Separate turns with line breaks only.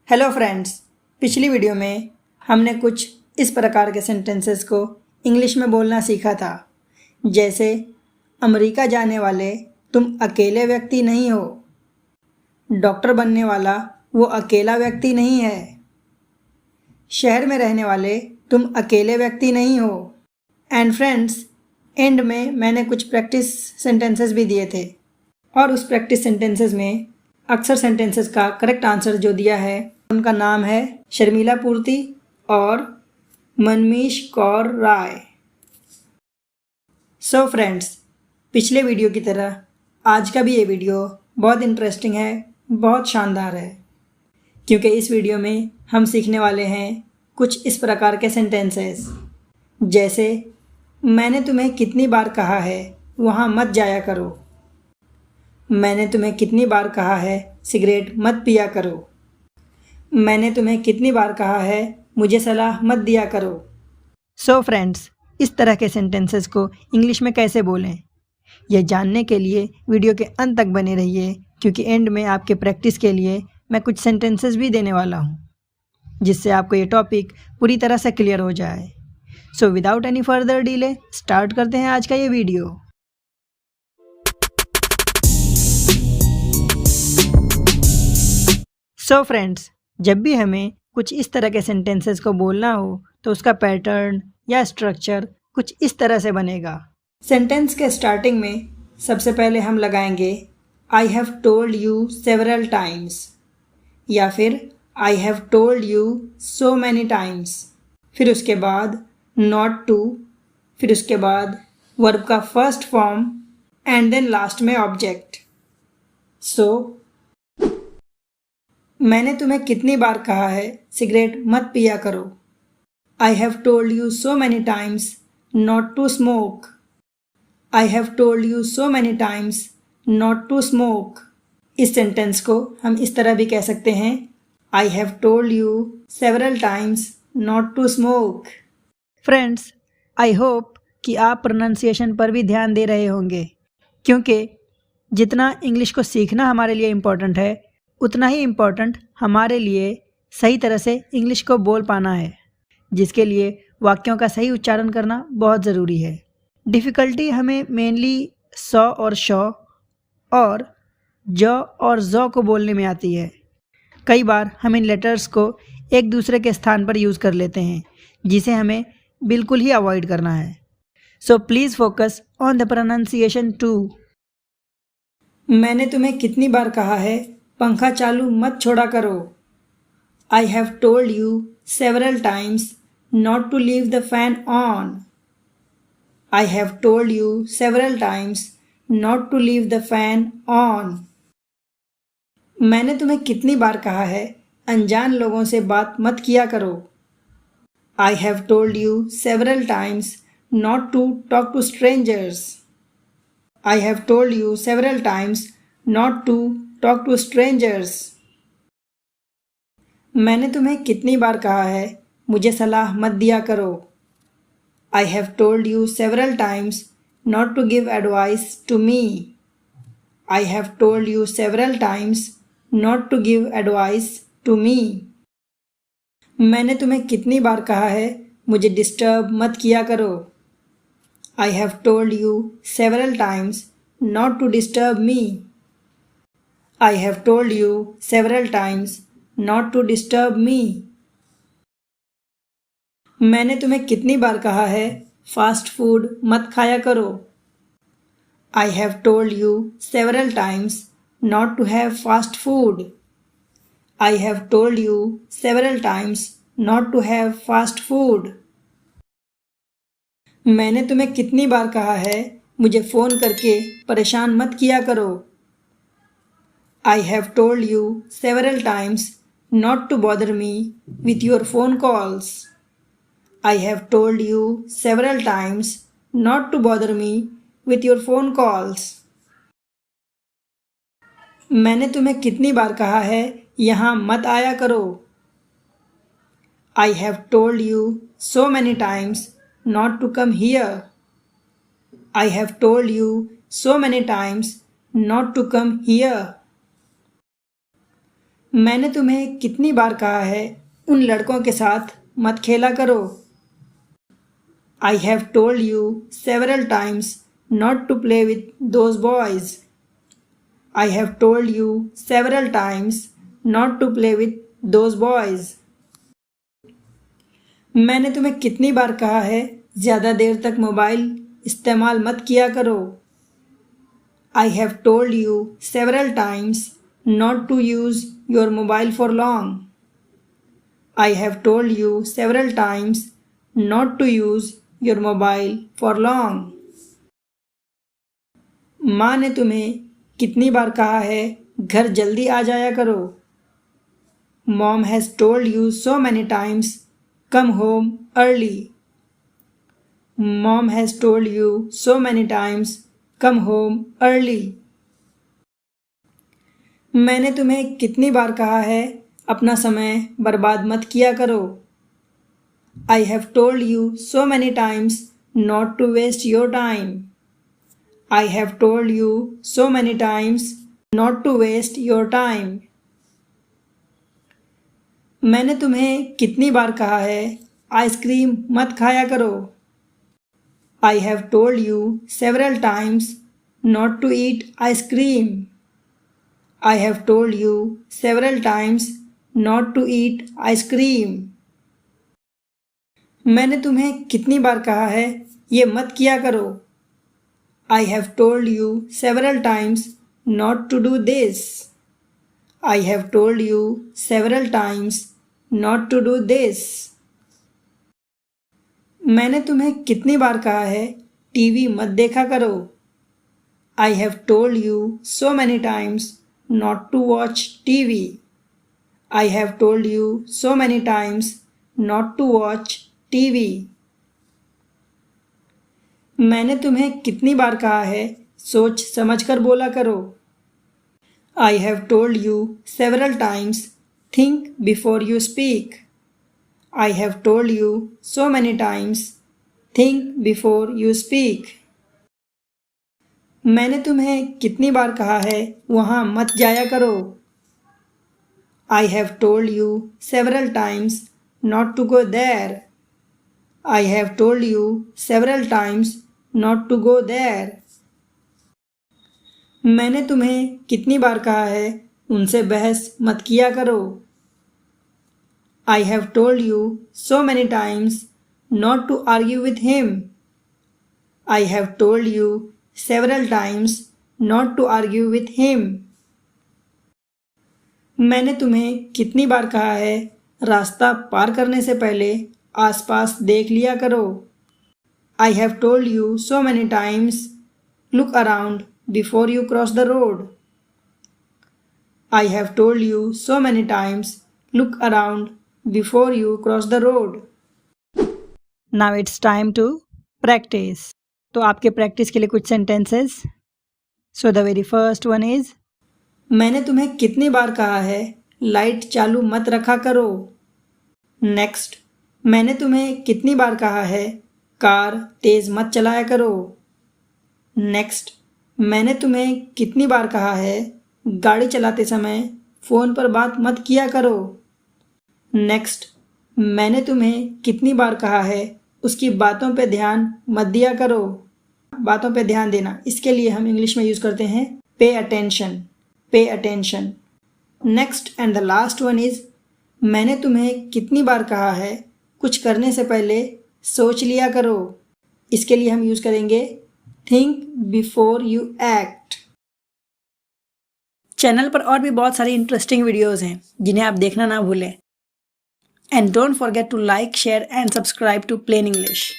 Hello friends, पिछली video में हमने कुछ इस प्रकार के सेंटेंसेस को इंग्लिश में बोलना सीखा था। जैसे अमेरिका जाने वाले तुम अकेले व्यक्ति नहीं हो, डॉक्टर बनने वाला वो अकेला व्यक्ति नहीं है, शहर में रहने वाले तुम अकेले व्यक्ति नहीं हो। एंड फ्रेंड्स, एंड में मैंने कुछ प्रैक्टिस सेंटेंसेस भी दिए थे और उस प्रैक्टिस सेंटेंसेस में अक्सर सेंटेंसेस का करेक्ट आंसर जो दिया है उनका नाम है शर्मिला पूर्ति और मनमीश कौर राय। सो फ्रेंड्स, पिछले वीडियो की तरह आज का भी ये वीडियो बहुत इंटरेस्टिंग है, बहुत शानदार है, क्योंकि इस वीडियो में हम सीखने वाले हैं कुछ इस प्रकार के सेंटेंसेस। जैसे मैंने तुम्हें कितनी बार कहा है वहाँ मत जाया करो, मैंने तुम्हें कितनी बार कहा है सिगरेट मत पिया करो, मैंने तुम्हें कितनी बार कहा है मुझे सलाह मत दिया करो। सो फ्रेंड्स, इस तरह के सेंटेंसेस को इंग्लिश में कैसे बोलें, यह जानने के लिए वीडियो के अंत तक बने रहिए, क्योंकि एंड में आपके प्रैक्टिस के लिए मैं कुछ सेंटेंसेस भी देने वाला हूँ, जिससे आपको ये टॉपिक पूरी तरह से क्लियर हो जाए। So without any further delay start करते हैं आज का ये वीडियो। सो फ्रेंड्स, जब भी हमें कुछ इस तरह के सेंटेंसेस को बोलना हो तो उसका पैटर्न या स्ट्रक्चर कुछ इस तरह से बनेगा। सेंटेंस के स्टार्टिंग में सबसे पहले हम लगाएंगे आई have told you several times या फिर आई have told you so many times, फिर उसके बाद नॉट टू, फिर उसके बाद वर्ब का first form and then last में ऑब्जेक्ट। सो मैंने तुम्हें कितनी बार कहा है सिगरेट मत पिया करो। I have told you so many times not to smoke. I have told you so many times not to smoke. इस सेंटेंस को हम इस तरह भी कह सकते हैं I have told you several times not to smoke. Friends, I hope कि आप प्रोनाउंसिएशन पर भी ध्यान दे रहे होंगे, क्योंकि जितना इंग्लिश को सीखना हमारे लिए इम्पोर्टेंट है उतना ही इम्पोर्टेंट हमारे लिए सही तरह से इंग्लिश को बोल पाना है, जिसके लिए वाक्यों का सही उच्चारण करना बहुत ज़रूरी है। डिफ़िकल्टी हमें मेनली सौ और शौ और ज और ज़ को बोलने में आती है। कई बार हम इन लेटर्स को एक दूसरे के स्थान पर यूज़ कर लेते हैं, जिसे हमें बिल्कुल ही अवॉइड करना है। So please focus on the pronunciation too. मैंने तुम्हें कितनी बार कहा है पंखा चालू मत छोड़ा करो। I have told you several times not to leave the fan on. I have told you several times not to leave the fan on. मैंने तुम्हें कितनी बार कहा है अनजान लोगों से बात मत किया करो। I have told you several times not to talk to strangers. I have told you several times not to talk to strangers. मैंने तुम्हें कितनी बार कहा है मुझे सलाह मत दिया करो। I have told you several times not to give advice to me. I have told you several times not to give advice to me. मैंने तुम्हें कितनी बार कहा है मुझे डिस्टर्ब मत किया करो। I have told you several times not to disturb me. I have told you several times not to disturb me. मैंने तुम्हें कितनी बार कहा है फास्ट फूड मत खाया करो। I have told you several times not to have fast food. I have told you several times not to have fast food. मैंने तुम्हें कितनी बार कहा है मुझे फ़ोन करके परेशान मत किया करो। I have told you several times not to bother me with your phone calls. I have told you several times not to bother me with your phone calls. मैंने तुम्हें कितनी बार कहा है यहाँ मत आया करो। I have told you so many times not to come here. I have told you so many times not to come here. मैंने तुम्हें कितनी बार कहा है उन लड़कों के साथ मत खेला करो। I have told you several times not to play with those boys. I have told you several times not to play with those boys. मैंने तुम्हें कितनी बार कहा है ज़्यादा देर तक मोबाइल इस्तेमाल मत किया करो। I have told you several times not to use your mobile for long. I have told you several times not to use your mobile for long. माँ ने तुम्हें कितनी बार कहा है घर जल्दी आ जाया करो। Mom has told you so many times come home early. Mom has told you so many times come home early. मैंने तुम्हें कितनी बार कहा है अपना समय बर्बाद मत किया करो। I have told you so many times not to waste your time. I have told you so many times not to waste your time. मैंने तुम्हें कितनी बार कहा है आइसक्रीम मत खाया करो। I have told you several times not to eat ice cream. I have told you several times not to eat ice cream. मैंने तुम्हें कितनी बार कहा है ये मत किया करो। I have told you several times not to do this. I have told you several times not to do this. मैंने तुम्हें कितनी बार कहा है टीवी मत देखा करो। I have told you so many times not to watch TV. I have told you so many times not to watch TV. मैंने तुम्हें कितनी बार कहा है सोच समझकर बोला करो। I have told you several times think before you speak. I have told you so many times think before you speak. मैंने तुम्हें कितनी बार कहा है वहाँ मत जाया करो। I have told you several times not to go there. I have told you several times not to go there. मैंने तुम्हें कितनी बार कहा है उनसे बहस मत किया करो। I have told you so many times not to argue with him. I have told you several times not to argue with him. मैंने तुम्हें कितनी बार कहा है रास्ता पार करने से पहले आसपास देख लिया करो। I have told you so many times look around before you cross the road. I have told you so many times look around before you cross the road. Now it's time to practice. तो आपके practice के लिए कुछ sentences. So the very first one is मैंने तुम्हें कितनी बार कहा है लाइट चालू मत रखा करो। नेक्स्ट मैंने तुम्हें कितनी बार कहा है कार तेज़ मत चलाया करो। नेक्स्ट मैंने तुम्हें कितनी बार कहा है गाड़ी चलाते समय फ़ोन पर बात मत किया करो। नेक्स्ट मैंने तुम्हें कितनी बार कहा है उसकी बातों पे ध्यान मत दिया करो। बातों पे ध्यान देना, इसके लिए हम इंग्लिश में यूज़ करते हैं pay attention. Pay attention. Next and the last one is मैंने तुम्हें कितनी बार कहा है कुछ करने से पहले सोच लिया करो। इसके लिए हम यूज़ करेंगे think before you act. Channel पर और भी बहुत सारी इंटरेस्टिंग वीडियोज़ हैं जिन्हें आप देखना ना भूलें। And don't forget to like, share and subscribe to Plain English.